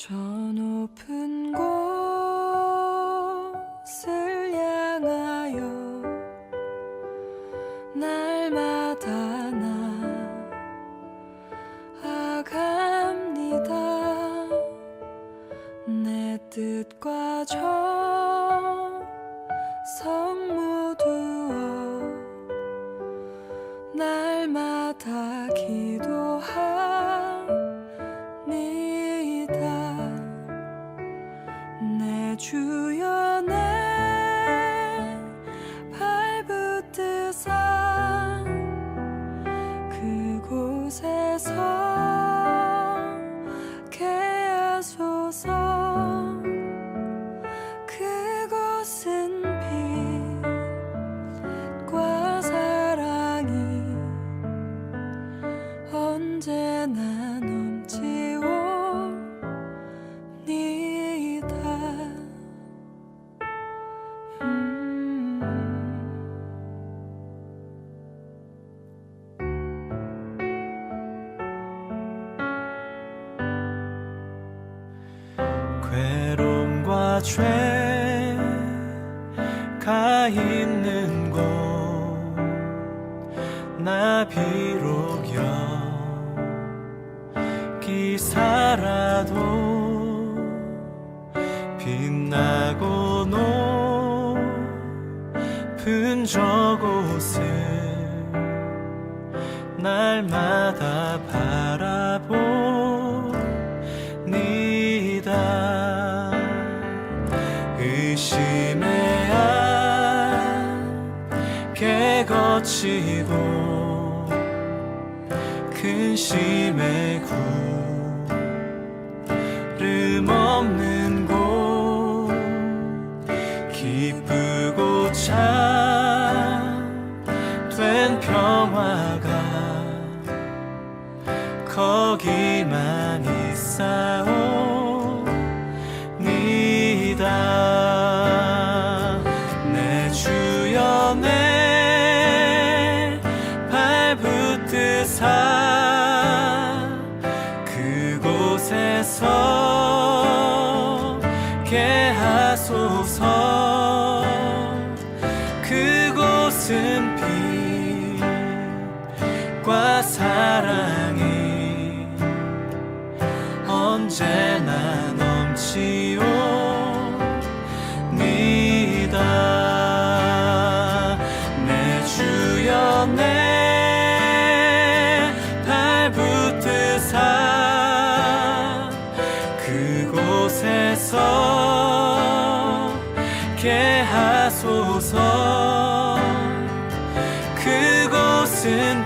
저 높은 곳을 향하여 날마다 나아갑니다. 내 뜻과 정성 모두어 날마다 기도합니다. 내 주여 내 발붙드사 그곳에서 개하소서. 그곳은 빛과 사랑이 언제나 넘치오니다. 괴로움과 죄가 있는 곳 나 비록 여기 살아도 빛나고 높은 저곳을 날마다 바라보니다. 의심의 안개 거치고 근심의 구름 없는 곳 기쁘고 참된 평화가 거기만 있사옵니다. 내 주여 내 발붙드사 그곳에서 개하소서. 그곳은 빛과 사랑이 언제나 넘치옵니다. 내 주여 내 발붙드사 그곳에서 개하소서. 그곳은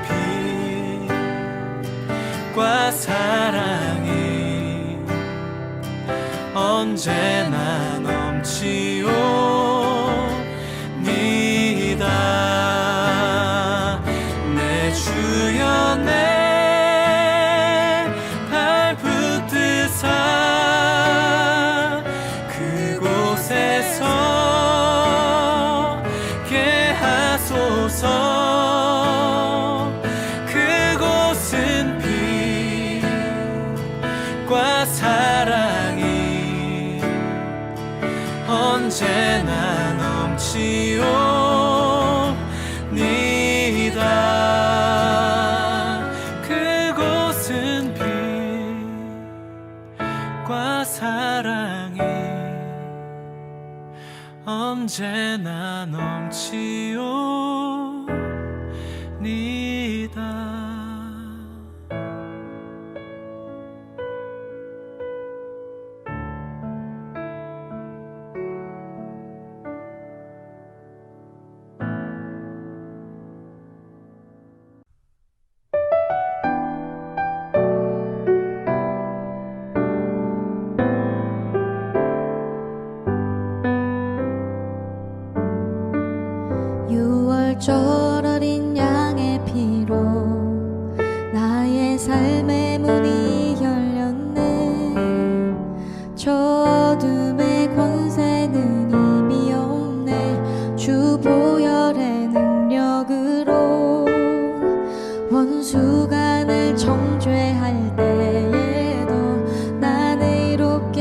빛과 사랑이 언제나 넘치옵니다. 내 주여 내 발붙드사 그곳에서 개하소서. 그곳은 빛과 사랑이 언제나 넘치옵니다. 그곳은 빛과 사랑이 언제나 넘치옵니다. 유월절 어린 양의 피로 나의 삶의 문이 열렸네. 저 어둠의 권세는 이미 없네. 주 보혈의 능력으로 원수가 날 정죄할 때에도 나는 이롭게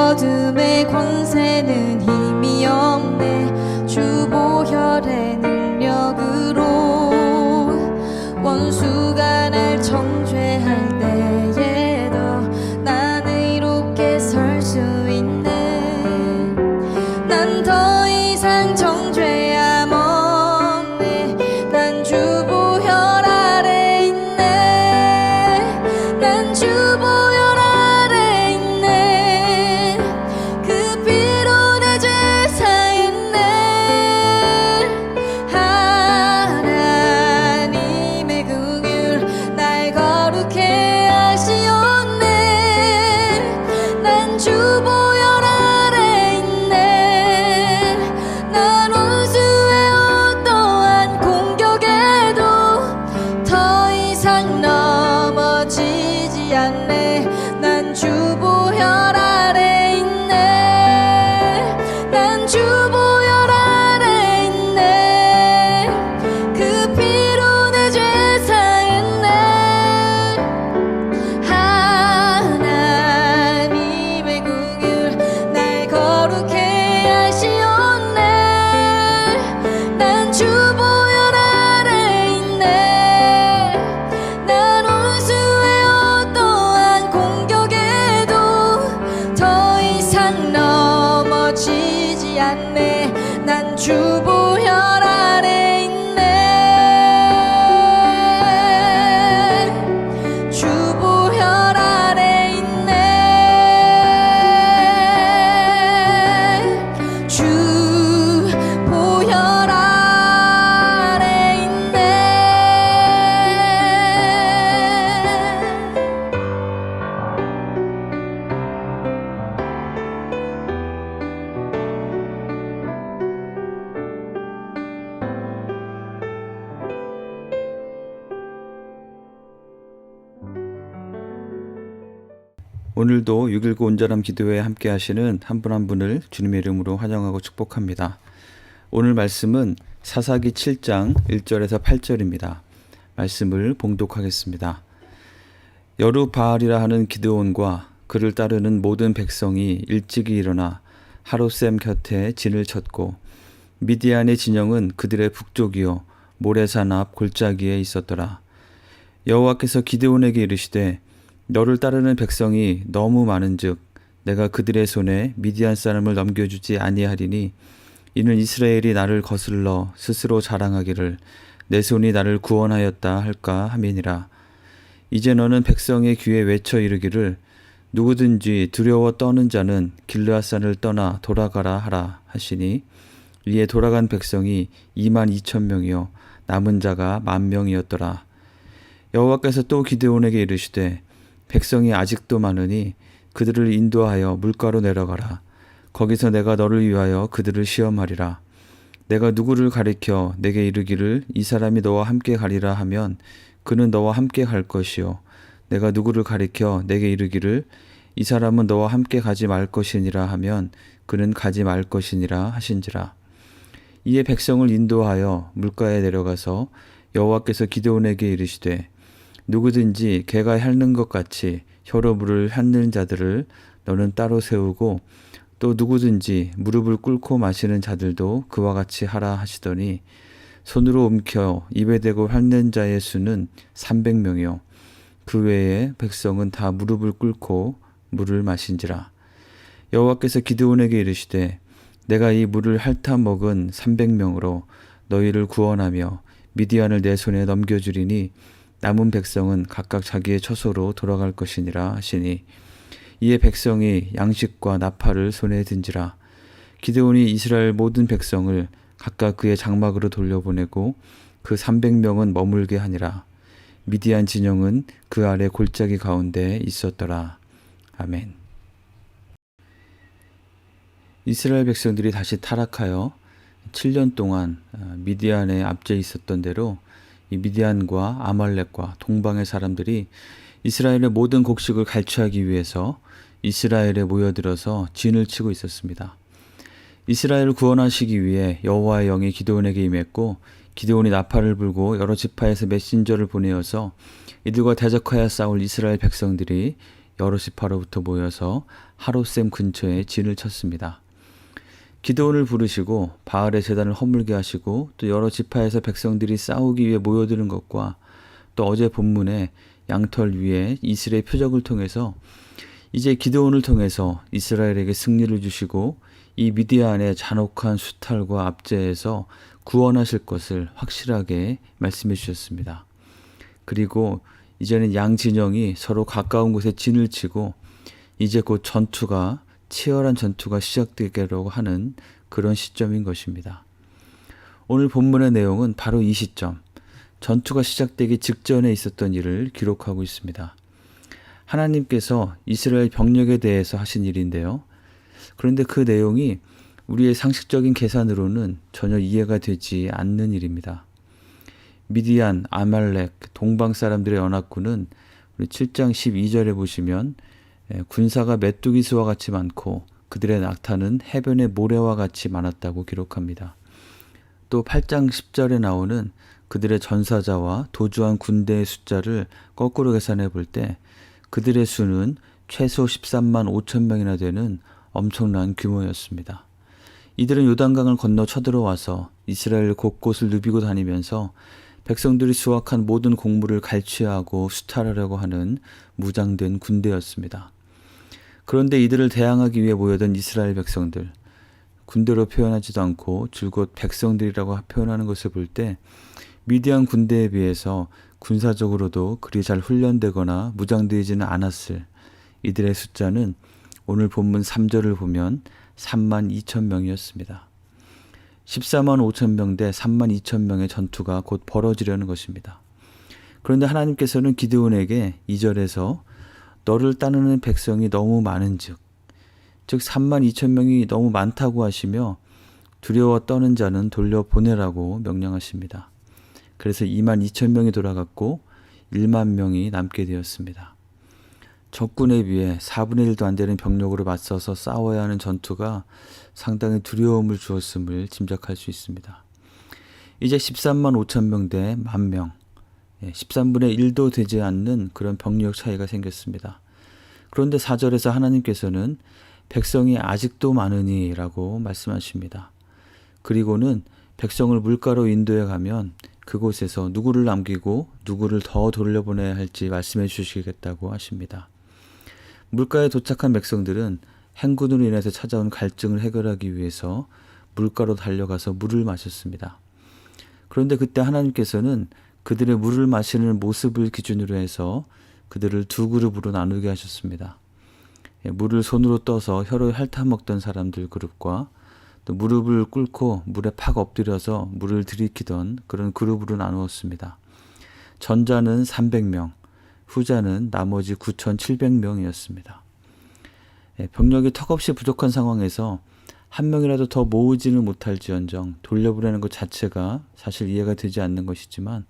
어둠의 권세는 힘이 없네. 주 보혈의 능력으로 원수가 날 정죄할 때에도 난 의롭게 설 수 있네. 난 더 이상 정죄함 없네. 난 주 보혈 아래 있네. 난 주 보혈 아래 있네. 그 피로 내 죄 사했네. 하나님의 긍휼 날 거룩해 하시었네. 난 주 보혈 아래 있네. 난 원수의 어떠한 공격에도 더 이상 넘어지지 않네. 난 주 보혈 아래 있네. 난 주 보혈 아래 있네. 그 피로 내 죄 사했네. 하나님의 긍휼 날 거룩해 하시었네. 난 주 보혈 아래 있네. 난 원수의 어떠한 공격에도 더 이상 넘어지지 않네. 난 주 보혈 아래 있네. 주 보혈 아래 있네. 주 보혈 아래 있네. 오늘도 6.19 온전함 기도회에 함께 하시는 한 분 한 분을 주님의 이름으로 환영하고 축복합니다. 오늘 말씀은 사사기 7장 1절에서 8절입니다. 말씀을 봉독하겠습니다. 여루바알이라 하는 기드온과 그를 따르는 모든 백성이 일찍이 일어나 하롯셈 곁에 진을 쳤고 미디안의 진영은 그들의 북쪽이요 모래산 앞 골짜기에 있었더라. 여호와께서 기드온에게 이르시되 너를 따르는 백성이 너무 많은즉 내가 그들의 손에 미디안 사람을 넘겨주지 아니하리니 이는 이스라엘이 나를 거슬러 스스로 자랑하기를 내 손이 나를 구원하였다 할까 함이니라. 이제 너는 백성의 귀에 외쳐 이르기를 누구든지 두려워 떠는 자는 길르앗산을 떠나 돌아가라 하라 하시니 이에 돌아간 백성이 22,000명이요 남은 자가 10,000명이었더라. 여호와께서 또 기드온에게 이르시되 백성이 아직도 많으니 그들을 인도하여 물가로 내려가라. 거기서 내가 너를 위하여 그들을 시험하리라. 내가 누구를 가리켜 내게 이르기를 이 사람이 너와 함께 가리라 하면 그는 너와 함께 갈 것이요 내가 누구를 가리켜 내게 이르기를 이 사람은 너와 함께 가지 말 것이니라 하면 그는 가지 말 것이니라 하신지라. 이에 백성을 인도하여 물가에 내려가서 여호와께서 기드온에게 이르시되 누구든지 개가 핥는 것 같이 혀로 물을 핥는 자들을 너는 따로 세우고 또 누구든지 무릎을 꿇고 마시는 자들도 그와 같이 하라 하시더니 손으로 움켜 입에 대고 핥는 자의 수는 300명이요 그 외에 백성은 다 무릎을 꿇고 물을 마신지라. 여호와께서 기드온에게 이르시되 내가 이 물을 핥아 먹은 300명으로 너희를 구원하며 미디안을 내 손에 넘겨주리니 남은 백성은 각각 자기의 처소로 돌아갈 것이니라 하시니 이에 백성이 양식과 나팔을 손에 든지라. 기드온이 이스라엘 모든 백성을 각각 그의 장막으로 돌려보내고 그 300명은 머물게 하니라. 미디안 진영은 그 아래 골짜기 가운데 있었더라. 아멘. 이스라엘 백성들이 다시 타락하여 7년 동안 미디안에 앞져 있었던 대로 이 미디안과 아말렉과 동방의 사람들이 이스라엘의 모든 곡식을 갈취하기 위해서 이스라엘에 모여들어서 진을 치고 있었습니다. 이스라엘을 구원하시기 위해 여호와의 영이 기드온에게 임했고 기드온이 나팔을 불고 여러 지파에서 메신저를 보내어서 이들과 대적하여 싸울 이스라엘 백성들이 여러 지파로부터 모여서 하롯셈 근처에 진을 쳤습니다. 기드온을 부르시고 바알의 제단을 허물게 하시고 또 여러 지파에서 백성들이 싸우기 위해 모여드는 것과 또 어제 본문에 양털 위에 이슬의 표적을 통해서 이제 기드온을 통해서 이스라엘에게 승리를 주시고 이 미디안의 잔혹한 수탈과 압제에서 구원하실 것을 확실하게 말씀해 주셨습니다. 그리고 이제는 양 진영이 서로 가까운 곳에 진을 치고 이제 곧 치열한 전투가 시작되려고 하는 그런 시점인 것입니다. 오늘 본문의 내용은 바로 이 시점, 전투가 시작되기 직전에 있었던 일을 기록하고 있습니다. 하나님께서 이스라엘 병력에 대해서 하신 일인데요. 그런데 그 내용이 우리의 상식적인 계산으로는 전혀 이해가 되지 않는 일입니다. 미디안, 아말렉, 동방 사람들의 연합군은 우리 7장 12절에 보시면 군사가 메뚜기 수와 같이 많고 그들의 낙타는 해변의 모래와 같이 많았다고 기록합니다. 또 8장 10절에 나오는 그들의 전사자와 도주한 군대의 숫자를 거꾸로 계산해 볼 때 그들의 수는 최소 13만 5천 명이나 되는 엄청난 규모였습니다. 이들은 요단강을 건너 쳐들어와서 이스라엘 곳곳을 누비고 다니면서 백성들이 수확한 모든 곡물을 갈취하고 수탈하려고 하는 무장된 군대였습니다. 그런데 이들을 대항하기 위해 모여든 이스라엘 백성들, 군대로 표현하지도 않고 줄곧 백성들이라고 표현하는 것을 볼 때 미디안 군대에 비해서 군사적으로도 그리 잘 훈련되거나 무장되지는 않았을 이들의 숫자는 오늘 본문 3절을 보면 3만 2천 명이었습니다. 14만 5천 명 대 3만 2천 명의 전투가 곧 벌어지려는 것입니다. 그런데 하나님께서는 기드온에게 2절에서 너를 따르는 백성이 너무 많은즉, 즉 3만 2천 명이 너무 많다고 하시며 두려워 떠는 자는 돌려보내라고 명령하십니다. 그래서 2만 2천 명이 돌아갔고 1만 명이 남게 되었습니다. 적군에 비해 4분의 1도 안 되는 병력으로 맞서서 싸워야 하는 전투가 상당히 두려움을 주었음을 짐작할 수 있습니다. 이제 13만 5천 명 대 1만 명, 13분의 1도 되지 않는 그런 병력 차이가 생겼습니다. 그런데 4절에서 하나님께서는 백성이 아직도 많으니 라고 말씀하십니다. 그리고는 백성을 물가로 인도해 가면 그곳에서 누구를 남기고 누구를 더 돌려보내야 할지 말씀해 주시겠다고 하십니다. 물가에 도착한 백성들은 행군으로 인해서 찾아온 갈증을 해결하기 위해서 물가로 달려가서 물을 마셨습니다. 그런데 그때 하나님께서는 그들의 물을 마시는 모습을 기준으로 해서 그들을 두 그룹으로 나누게 하셨습니다. 물을 손으로 떠서 혀로 핥아먹던 사람들 그룹과 또 무릎을 꿇고 물에 팍 엎드려서 물을 들이키던 그런 그룹으로 나누었습니다. 전자는 300명, 후자는 나머지 9,700명이었습니다. 병력이 턱없이 부족한 상황에서 한 명이라도 더 모으지는 못할지언정 돌려보내는 것 자체가 사실 이해가 되지 않는 것이지만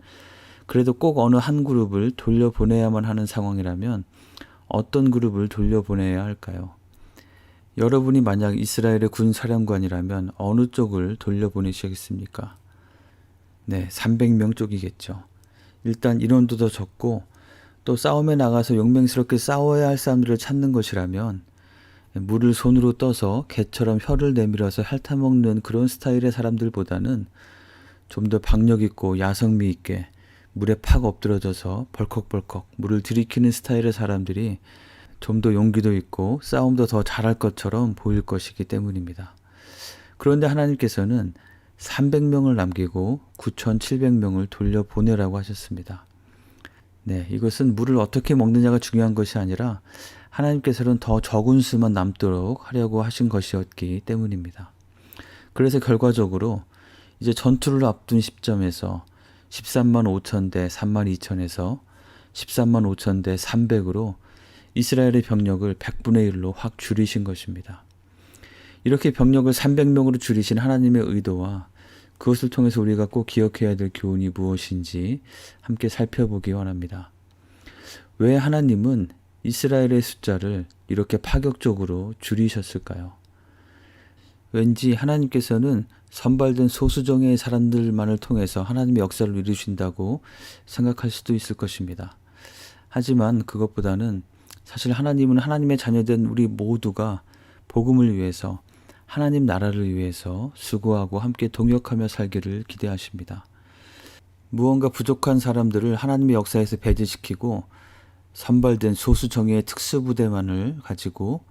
그래도 꼭 어느 한 그룹을 돌려보내야만 하는 상황이라면 어떤 그룹을 돌려보내야 할까요? 여러분이 만약 이스라엘의 군 사령관이라면 어느 쪽을 돌려보내시겠습니까? 네, 300명 쪽이겠죠. 일단 인원도 더 적고 또 싸움에 나가서 용맹스럽게 싸워야 할 사람들을 찾는 것이라면 물을 손으로 떠서 개처럼 혀를 내밀어서 핥아먹는 그런 스타일의 사람들보다는 좀 더 박력 있고 야성미 있게 물에 팍 엎드러져서 벌컥벌컥 물을 들이키는 스타일의 사람들이 좀 더 용기도 있고 싸움도 더 잘할 것처럼 보일 것이기 때문입니다. 그런데 하나님께서는 300명을 남기고 9,700명을 돌려보내라고 하셨습니다. 네, 이것은 물을 어떻게 먹느냐가 중요한 것이 아니라 하나님께서는 더 적은 수만 남도록 하려고 하신 것이었기 때문입니다. 그래서 결과적으로 이제 전투를 앞둔 시점에서 13만 5천 대 3만 2천에서 13만 5천 대 300으로 이스라엘의 병력을 100분의 1로 확 줄이신 것입니다. 이렇게 병력을 300명으로 줄이신 하나님의 의도와 그것을 통해서 우리가 꼭 기억해야 될 교훈이 무엇인지 함께 살펴보기 원합니다. 왜 하나님은 이스라엘의 숫자를 이렇게 파격적으로 줄이셨을까요? 왠지 하나님께서는 선발된 소수정예의 사람들만을 통해서 하나님의 역사를 이루신다고 생각할 수도 있을 것입니다. 하지만 그것보다는 사실 하나님은 하나님의 자녀된 우리 모두가 복음을 위해서, 하나님 나라를 위해서 수고하고 함께 동역하며 살기를 기대하십니다. 무언가 부족한 사람들을 하나님의 역사에서 배제시키고 선발된 소수 정예의 특수부대만을 가지고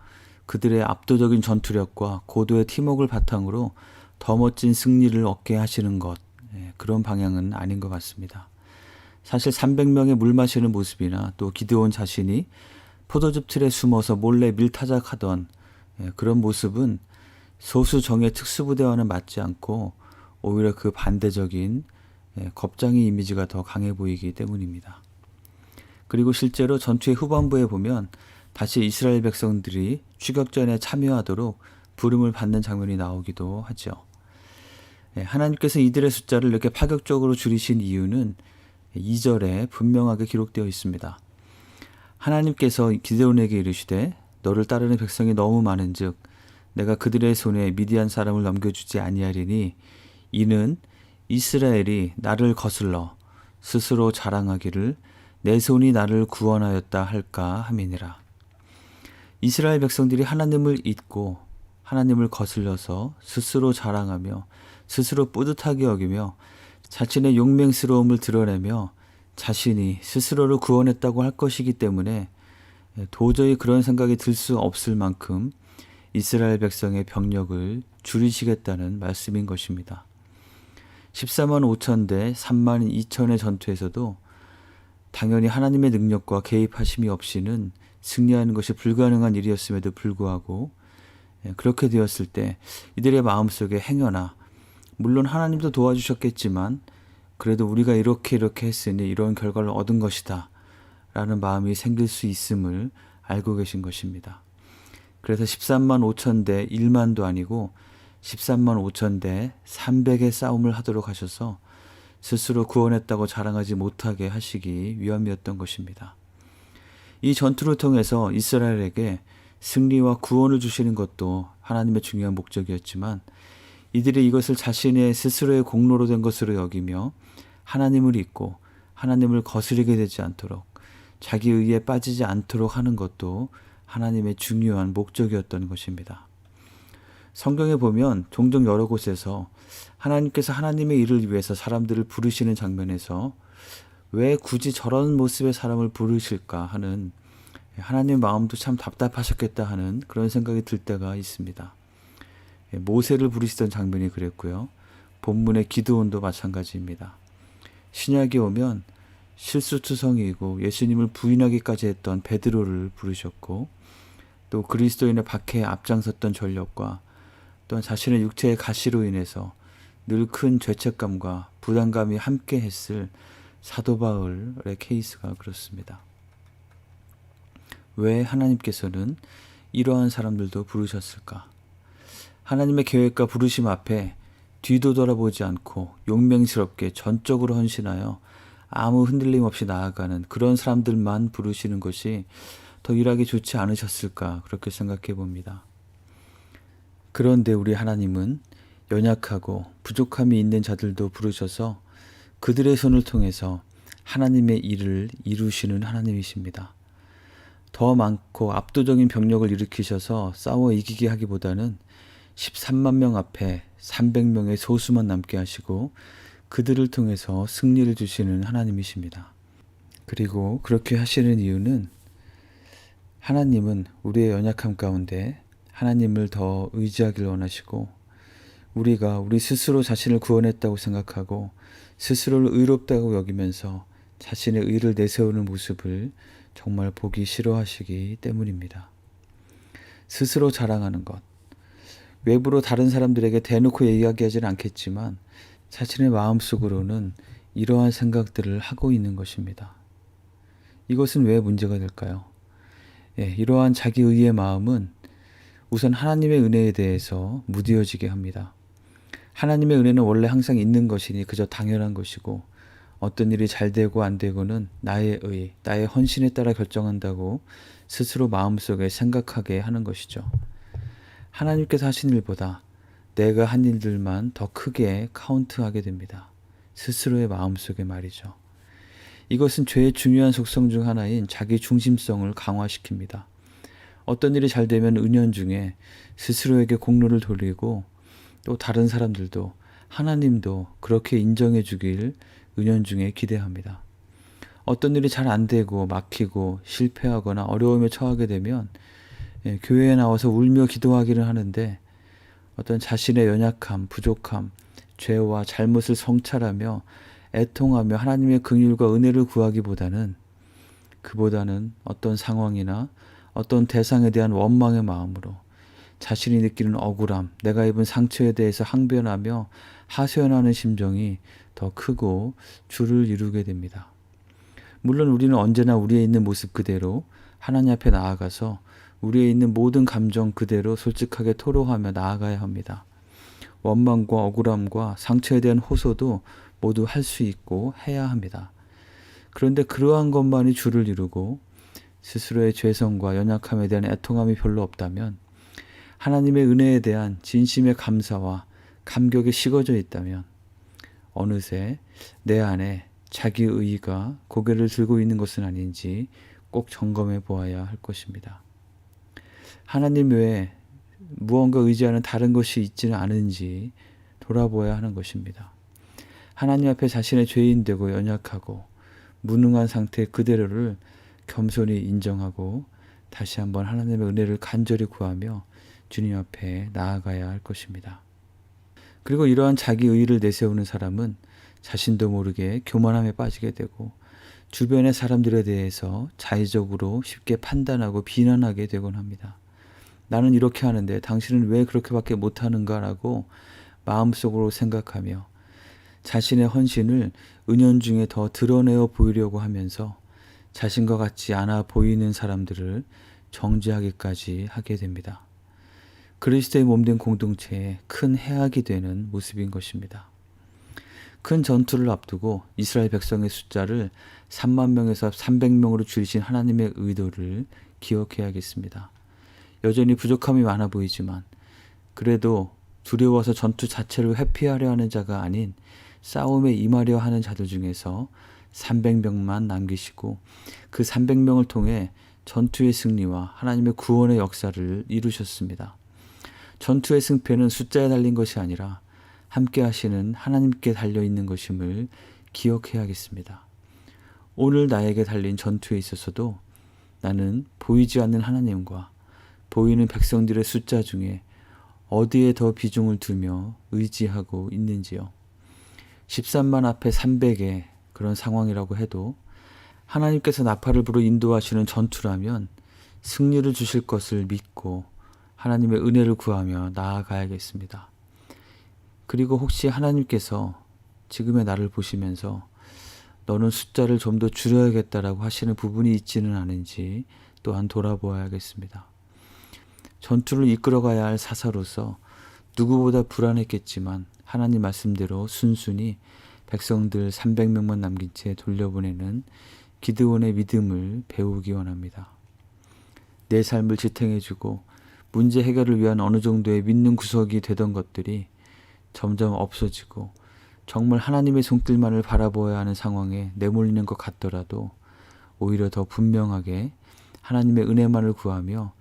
그들의 압도적인 전투력과 고도의 팀워크를 바탕으로 더 멋진 승리를 얻게 하시는 것, 그런 방향은 아닌 것 같습니다. 사실 300명의 물 마시는 모습이나 또 기드온 자신이 포도즙 틀에 숨어서 몰래 밀타작하던 그런 모습은 소수 정예 특수부대와는 맞지 않고 오히려 그 반대적인 겁쟁이 이미지가 더 강해 보이기 때문입니다. 그리고 실제로 전투의 후반부에 보면 다시 이스라엘 백성들이 추격전에 참여하도록 부름을 받는 장면이 나오기도 하죠. 하나님께서 이들의 숫자를 이렇게 파격적으로 줄이신 이유는 2절에 분명하게 기록되어 있습니다. 하나님께서 기드온에게 이르시되 너를 따르는 백성이 너무 많은즉 내가 그들의 손에 미디안 사람을 넘겨주지 아니하리니 이는 이스라엘이 나를 거슬러 스스로 자랑하기를 내 손이 나를 구원하였다 할까 함이니라. 이스라엘 백성들이 하나님을 잊고 하나님을 거슬려서 스스로 자랑하며 스스로 뿌듯하게 여기며 자신의 용맹스러움을 드러내며 자신이 스스로를 구원했다고 할 것이기 때문에 도저히 그런 생각이 들 수 없을 만큼 이스라엘 백성의 병력을 줄이시겠다는 말씀인 것입니다. 14만 5천 대 3만 2천의 전투에서도 당연히 하나님의 능력과 개입하심이 없이는 승리하는 것이 불가능한 일이었음에도 불구하고 그렇게 되었을 때 이들의 마음속에 행여나 물론 하나님도 도와주셨겠지만 그래도 우리가 이렇게 했으니 이런 결과를 얻은 것이다 라는 마음이 생길 수 있음을 알고 계신 것입니다. 그래서 13만 5천 대 1만도 아니고 13만 5천 대 300의 싸움을 하도록 하셔서 스스로 구원했다고 자랑하지 못하게 하시기 위함이었던 것입니다. 이 전투를 통해서 이스라엘에게 승리와 구원을 주시는 것도 하나님의 중요한 목적이었지만 이들이 이것을 자신의 스스로의 공로로 된 것으로 여기며 하나님을 잊고 하나님을 거스르게 되지 않도록 자기 의에 빠지지 않도록 하는 것도 하나님의 중요한 목적이었던 것입니다. 성경에 보면 종종 여러 곳에서 하나님께서 하나님의 일을 위해서 사람들을 부르시는 장면에서 왜 굳이 저런 모습의 사람을 부르실까 하는 하나님의 마음도 참 답답하셨겠다 하는 그런 생각이 들 때가 있습니다. 모세를 부르시던 장면이 그랬고요. 본문의 기드온도 마찬가지입니다. 신약에 오면 실수투성이이고 예수님을 부인하기까지 했던 베드로를 부르셨고 또 그리스도인의 박해에 앞장섰던 전력과 또한 자신의 육체의 가시로 인해서 늘 큰 죄책감과 부담감이 함께 했을 사도 바울의 케이스가 그렇습니다. 왜 하나님께서는 이러한 사람들도 부르셨을까? 하나님의 계획과 부르심 앞에 뒤도 돌아보지 않고 용맹스럽게 전적으로 헌신하여 아무 흔들림 없이 나아가는 그런 사람들만 부르시는 것이 더 일하기 좋지 않으셨을까 그렇게 생각해 봅니다. 그런데 우리 하나님은 연약하고 부족함이 있는 자들도 부르셔서 그들의 손을 통해서 하나님의 일을 이루시는 하나님이십니다. 더 많고 압도적인 병력을 일으키셔서 싸워 이기게 하기보다는 13만 명 앞에 300명의 소수만 남게 하시고 그들을 통해서 승리를 주시는 하나님이십니다. 그리고 그렇게 하시는 이유는 하나님은 우리의 연약함 가운데 하나님을 더 의지하길 원하시고 우리가 우리 스스로 자신을 구원했다고 생각하고 스스로를 의롭다고 여기면서 자신의 의를 내세우는 모습을 정말 보기 싫어하시기 때문입니다. 스스로 자랑하는 것, 외부로 다른 사람들에게 대놓고 이야기하지는 않겠지만 자신의 마음속으로는 이러한 생각들을 하고 있는 것입니다. 이것은 왜 문제가 될까요? 이러한 자기 의의 마음은 우선 하나님의 은혜에 대해서 무뎌지게 합니다. 하나님의 은혜는 원래 항상 있는 것이니 그저 당연한 것이고 어떤 일이 잘 되고 안 되고는 나의 의, 나의 헌신에 따라 결정한다고 스스로 마음속에 생각하게 하는 것이죠. 하나님께서 하신 일보다 내가 한 일들만 더 크게 카운트하게 됩니다. 스스로의 마음속에 말이죠. 이것은 죄의 중요한 속성 중 하나인 자기 중심성을 강화시킵니다. 어떤 일이 잘 되면 은연중에 스스로에게 공로를 돌리고 또 다른 사람들도 하나님도 그렇게 인정해 주길 은연중에 기대합니다. 어떤 일이 잘 안 되고 막히고 실패하거나 어려움에 처하게 되면 교회에 나와서 울며 기도하기를 하는데 어떤 자신의 연약함, 부족함, 죄와 잘못을 성찰하며 애통하며 하나님의 긍휼과 은혜를 구하기보다는 그보다는 어떤 상황이나 어떤 대상에 대한 원망의 마음으로 자신이 느끼는 억울함, 내가 입은 상처에 대해서 항변하며 하소연하는 심정이 더 크고 주를 이루게 됩니다. 물론 우리는 언제나 우리에 있는 모습 그대로 하나님 앞에 나아가서 우리에 있는 모든 감정 그대로 솔직하게 토로하며 나아가야 합니다. 원망과 억울함과 상처에 대한 호소도 모두 할 수 있고 해야 합니다. 그런데 그러한 것만이 주를 이루고 스스로의 죄성과 연약함에 대한 애통함이 별로 없다면, 하나님의 은혜에 대한 진심의 감사와 감격이 식어져 있다면 어느새 내 안에 자기 의의가 고개를 들고 있는 것은 아닌지 꼭 점검해 보아야 할 것입니다. 하나님 외에 무언가 의지하는 다른 것이 있지는 않은지 돌아보아야 하는 것입니다. 하나님 앞에 자신의 죄인되고 연약하고 무능한 상태 그대로를 겸손히 인정하고 다시 한번 하나님의 은혜를 간절히 구하며 주님 앞에 나아가야 할 것입니다. 그리고 이러한 자기 의의를 내세우는 사람은 자신도 모르게 교만함에 빠지게 되고 주변의 사람들에 대해서 자의적으로 쉽게 판단하고 비난하게 되곤 합니다. 나는 이렇게 하는데 당신은 왜 그렇게밖에 못하는가라고 마음속으로 생각하며 자신의 헌신을 은연중에 더 드러내어 보이려고 하면서 자신과 같지 않아 보이는 사람들을 정죄하기까지 하게 됩니다. 그리스도의 몸된 공동체에 큰 해악이 되는 모습인 것입니다. 큰 전투를 앞두고 이스라엘 백성의 숫자를 3만 명에서 300명으로 줄이신 하나님의 의도를 기억해야겠습니다. 여전히 부족함이 많아 보이지만 그래도 두려워서 전투 자체를 회피하려 하는 자가 아닌 싸움에 임하려 하는 자들 중에서 300명만 남기시고 그 300명을 통해 전투의 승리와 하나님의 구원의 역사를 이루셨습니다. 전투의 승패는 숫자에 달린 것이 아니라 함께 하시는 하나님께 달려있는 것임을 기억해야겠습니다. 오늘 나에게 달린 전투에 있어서도 나는 보이지 않는 하나님과 보이는 백성들의 숫자 중에 어디에 더 비중을 두며 의지하고 있는지요. 13만 앞에 300의 그런 상황이라고 해도 하나님께서 나팔을 불어 인도하시는 전투라면 승리를 주실 것을 믿고 하나님의 은혜를 구하며 나아가야겠습니다. 그리고 혹시 하나님께서 지금의 나를 보시면서 너는 숫자를 좀 더 줄여야겠다라고 하시는 부분이 있지는 않은지 또한 돌아보아야겠습니다. 전투를 이끌어가야 할 사사로서 누구보다 불안했겠지만 하나님 말씀대로 순순히 백성들 300명만 남긴 채 돌려보내는 기드온의 믿음을 배우기 원합니다. 내 삶을 지탱해주고 문제 해결을 위한 어느 정도의 믿는 구석이 되던 것들이 점점 없어지고 정말 하나님의 손길만을 바라보아야 하는 상황에 내몰리는 것 같더라도 오히려 더 분명하게 하나님의 은혜만을 구하며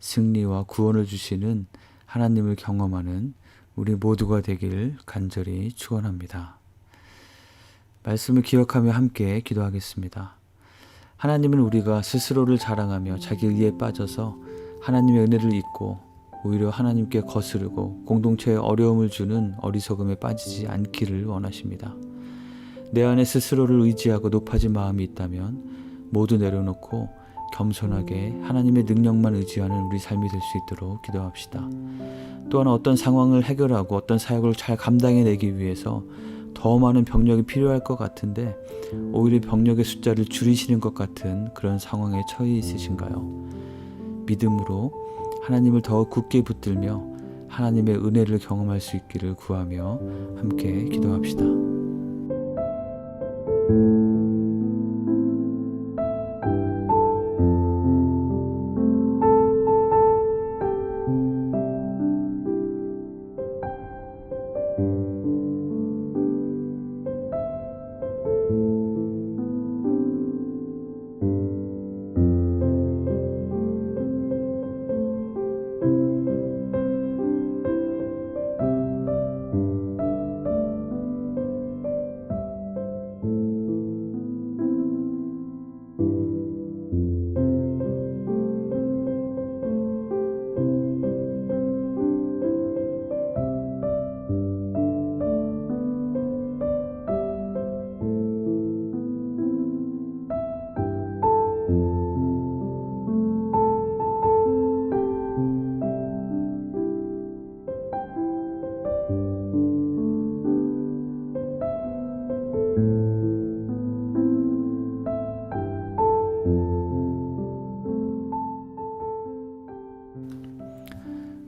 승리와 구원을 주시는 하나님을 경험하는 우리 모두가 되길 간절히 축원합니다. 말씀을 기억하며 함께 기도하겠습니다. 하나님은 우리가 스스로를 자랑하며 자기 의에 빠져서 하나님의 은혜를 잊고 오히려 하나님께 거스르고 공동체에 어려움을 주는 어리석음에 빠지지 않기를 원하십니다. 내 안에 스스로를 의지하고 높아진 마음이 있다면 모두 내려놓고 겸손하게 하나님의 능력만 의지하는 우리 삶이 될 수 있도록 기도합시다. 또한 어떤 상황을 해결하고 어떤 사역을 잘 감당해내기 위해서 더 많은 병력이 필요할 것 같은데 오히려 병력의 숫자를 줄이시는 것 같은 그런 상황에 처해 있으신가요? 믿음으로 하나님을 더욱 굳게 붙들며 하나님의 은혜를 경험할 수 있기를 구하며 함께 기도합시다.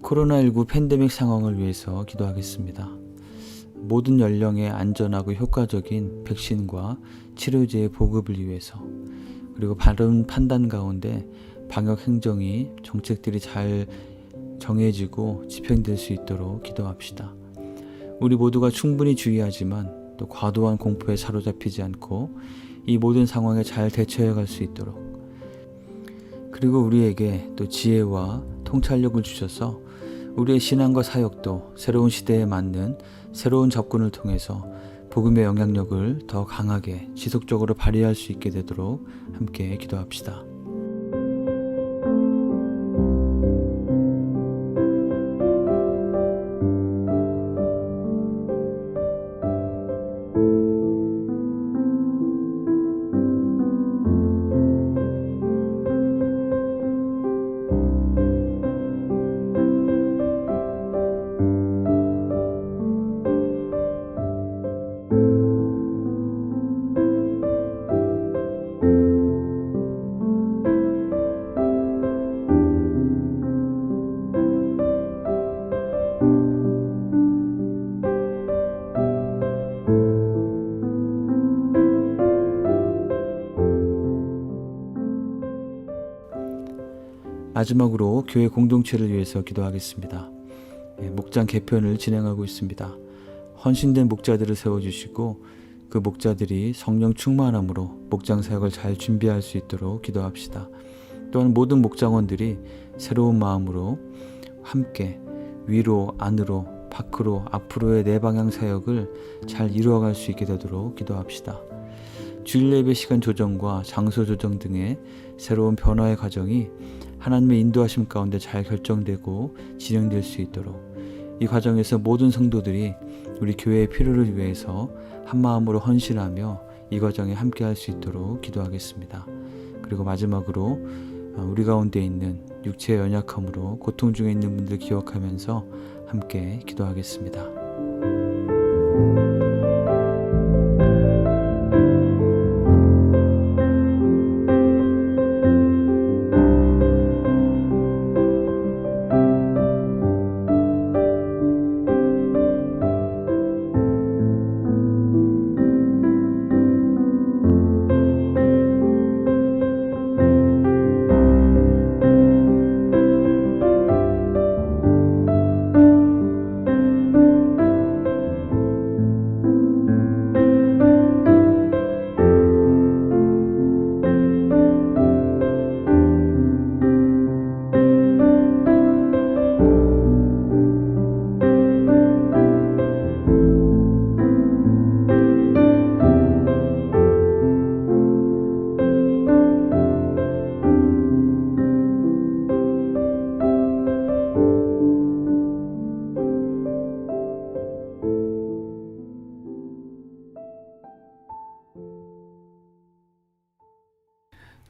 코로나19 팬데믹 상황을 위해서 기도하겠습니다. 모든 연령에 안전하고 효과적인 백신과 치료제의 보급을 위해서, 그리고 바른 판단 가운데 방역 행정이 정책들이 잘 정해지고 집행될 수 있도록 기도합시다. 우리 모두가 충분히 주의하지만 또 과도한 공포에 사로잡히지 않고 이 모든 상황에 잘 대처해 갈 수 있도록, 그리고 우리에게 또 지혜와 통찰력을 주셔서 우리의 신앙과 사역도 새로운 시대에 맞는 새로운 접근을 통해서 복음의 영향력을 더 강하게 지속적으로 발휘할 수 있게 되도록 함께 기도합시다. 마지막으로 교회 공동체를 위해서 기도하겠습니다. 목장 개편을 진행하고 있습니다. 헌신된 목자들을 세워주시고 그 목자들이 성령 충만함으로 목장 사역을 잘 준비할 수 있도록 기도합시다. 또한 모든 목장원들이 새로운 마음으로 함께 위로, 안으로, 밖으로, 앞으로의 네 방향 사역을 잘 이루어갈 수 있게 되도록 기도합시다. 주일 예배 시간 조정과 장소 조정 등의 새로운 변화의 과정이 하나님의 인도하심 가운데 잘 결정되고 진행될 수 있도록, 이 과정에서 모든 성도들이 우리 교회의 필요를 위해서 한마음으로 헌신하며 이 과정에 함께 할 수 있도록 기도하겠습니다. 그리고 마지막으로 우리 가운데 있는 육체의 연약함으로 고통 중에 있는 분들 기억하면서 함께 기도하겠습니다.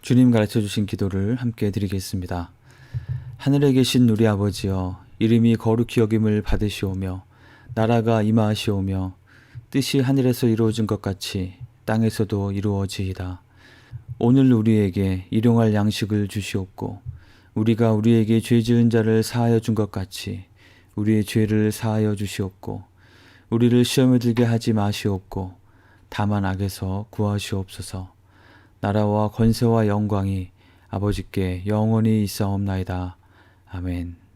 주님 가르쳐 주신 기도를 함께 드리겠습니다. 하늘에 계신 우리 아버지여, 이름이 거룩히 여김을 받으시오며 나라가 임하시오며 뜻이 하늘에서 이루어진 것 같이 땅에서도 이루어지이다. 오늘 우리에게 일용할 양식을 주시옵고 우리가 우리에게 죄 지은 자를 사하여 준 것 같이 우리의 죄를 사하여 주시옵고 우리를 시험에 들게 하지 마시옵고 다만 악에서 구하시옵소서. 나라와 권세와 영광이 아버지께 영원히 있사옵나이다. 아멘.